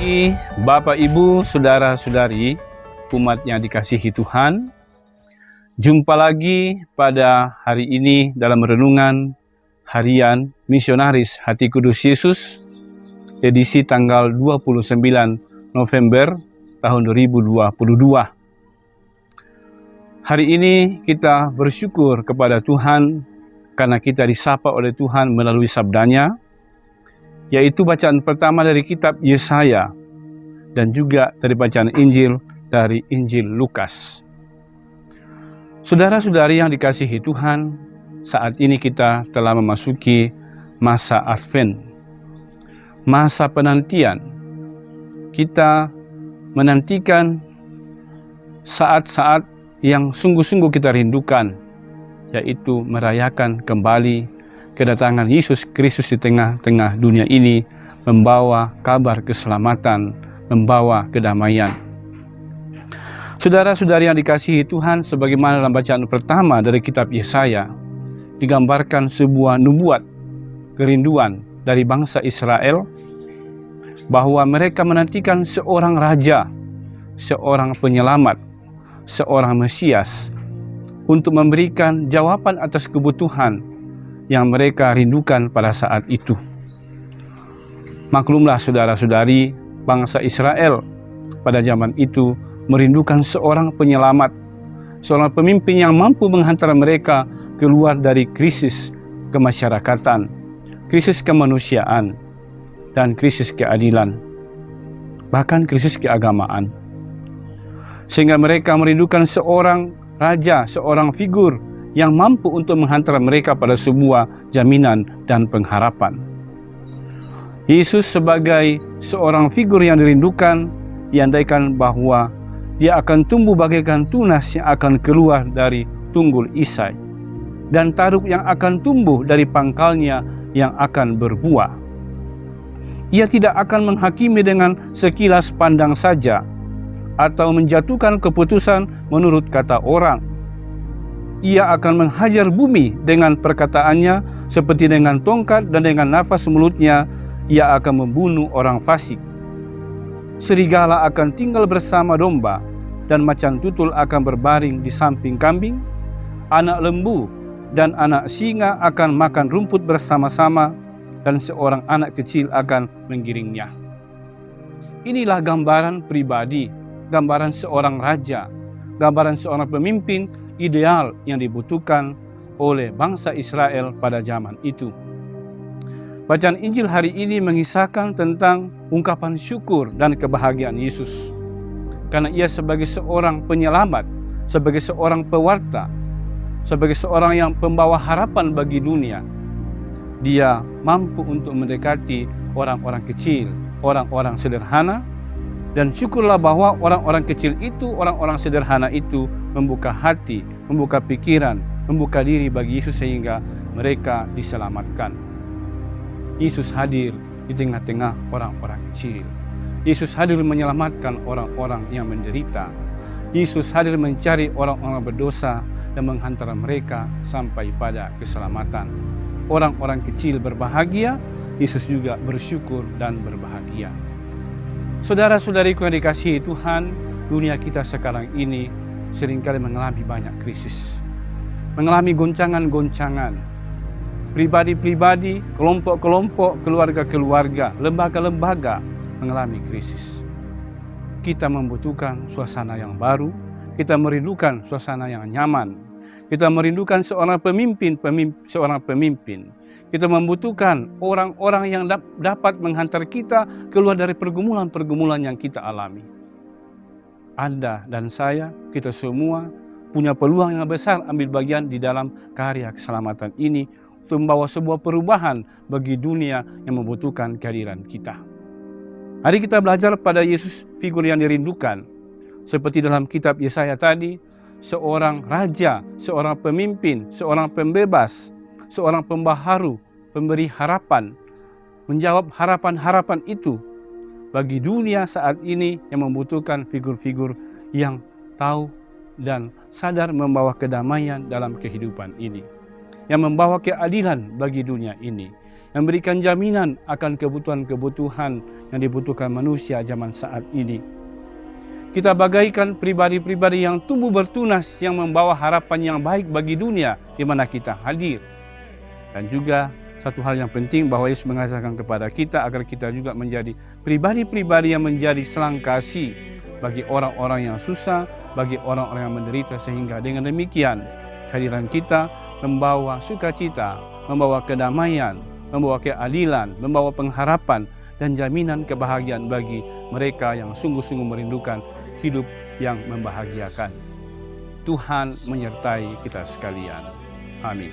pagi, Bapak, Ibu, Saudara-saudari, umat yang dikasihi Tuhan. Jumpa lagi pada hari ini dalam renungan harian Misionaris Hati Kudus Yesus, edisi tanggal 29 November tahun 2022. Hari ini kita bersyukur kepada Tuhan karena kita disapa oleh Tuhan melalui sabdanya, yaitu bacaan pertama dari kitab Yesaya dan juga dari bacaan Injil dari Injil Lukas. Saudara-saudari yang dikasihi Tuhan, saat ini kita telah memasuki masa Advent, masa penantian. Kita menantikan saat-saat yang sungguh-sungguh kita rindukan, yaitu merayakan kembali kedatangan Yesus Kristus di tengah-tengah dunia ini, membawa kabar keselamatan, membawa kedamaian. Saudara-saudari yang dikasihi Tuhan, sebagaimana dalam bacaan pertama dari kitab Yesaya, digambarkan sebuah nubuat, kerinduan dari bangsa Israel, bahwa mereka menantikan seorang raja, seorang penyelamat, seorang Mesias, untuk memberikan jawaban atas kebutuhan yang mereka rindukan pada saat itu. Maklumlah saudara-saudari, bangsa Israel pada zaman itu merindukan seorang penyelamat, seorang pemimpin yang mampu menghantar mereka keluar dari krisis kemasyarakatan, krisis kemanusiaan, dan krisis keadilan, bahkan krisis keagamaan. Sehingga mereka merindukan seorang raja, seorang figur yang mampu untuk menghantar mereka pada sebuah jaminan dan pengharapan. Yesus sebagai seorang figur yang dirindukan, diandaikan bahwa dia akan tumbuh bagaikan tunas yang akan keluar dari tunggul Isai, dan taruk yang akan tumbuh dari pangkalnya yang akan berbuah. Ia tidak akan menghakimi dengan sekilas pandang saja, atau menjatuhkan keputusan menurut kata orang. Ia akan menghajar bumi dengan perkataannya, seperti dengan tongkat, dan dengan nafas mulutnya ia akan membunuh orang fasik. Serigala akan tinggal bersama domba, dan macan tutul akan berbaring di samping kambing. Anak lembu dan anak singa akan makan rumput bersama-sama, dan seorang anak kecil akan menggiringnya. Inilah gambaran pribadi, gambaran seorang raja, gambaran seorang pemimpin ideal yang dibutuhkan oleh bangsa Israel pada zaman itu. Bacaan Injil hari ini mengisahkan tentang ungkapan syukur dan kebahagiaan Yesus, karena ia sebagai seorang penyelamat, sebagai seorang pewarta, sebagai seorang yang pembawa harapan bagi dunia. Dia mampu untuk mendekati orang-orang kecil, orang-orang sederhana, dan syukurlah bahwa orang-orang kecil itu, orang-orang sederhana itu membuka hati, membuka pikiran, membuka diri bagi Yesus sehingga mereka diselamatkan. Yesus hadir di tengah-tengah orang-orang kecil. Yesus hadir menyelamatkan orang-orang yang menderita. Yesus hadir mencari orang-orang berdosa dan menghantar mereka sampai pada keselamatan. Orang-orang kecil berbahagia, Yesus juga bersyukur dan berbahagia. Saudara-saudariku yang dikasihi Tuhan, dunia kita sekarang ini seringkali mengalami banyak krisis, mengalami goncangan-goncangan, pribadi-pribadi, kelompok-kelompok, keluarga-keluarga, lembaga-lembaga mengalami krisis. Kita membutuhkan suasana yang baru, kita merindukan suasana yang nyaman, kita merindukan seorang pemimpin. Kita membutuhkan orang-orang yang dapat menghantar kita keluar dari pergumulan-pergumulan yang kita alami. Anda dan saya, kita semua punya peluang yang besar ambil bagian di dalam karya keselamatan ini untuk membawa sebuah perubahan bagi dunia yang membutuhkan kehadiran kita. Mari kita belajar pada Yesus, figur yang dirindukan. Seperti dalam kitab Yesaya tadi, seorang raja, seorang pemimpin, seorang pembebas, seorang pembaharu, pemberi harapan, menjawab harapan-harapan itu bagi dunia saat ini yang membutuhkan figur-figur yang tahu dan sadar membawa kedamaian dalam kehidupan ini. yang membawa keadilan bagi dunia ini, yang memberikan jaminan akan kebutuhan-kebutuhan yang dibutuhkan manusia zaman saat ini. Kita bagaikan pribadi-pribadi yang tumbuh bertunas, yang membawa harapan yang baik bagi dunia di mana kita hadir. Dan juga satu hal yang penting bahwa Yesus mengajarkan kepada kita agar kita juga menjadi pribadi-pribadi yang menjadi selang kasih bagi orang-orang yang susah, bagi orang-orang yang menderita, sehingga dengan demikian kehadiran kita membawa sukacita, membawa kedamaian, membawa keadilan, membawa pengharapan dan jaminan kebahagiaan bagi mereka yang sungguh-sungguh merindukan hidup yang membahagiakan. Tuhan menyertai kita sekalian. Amin.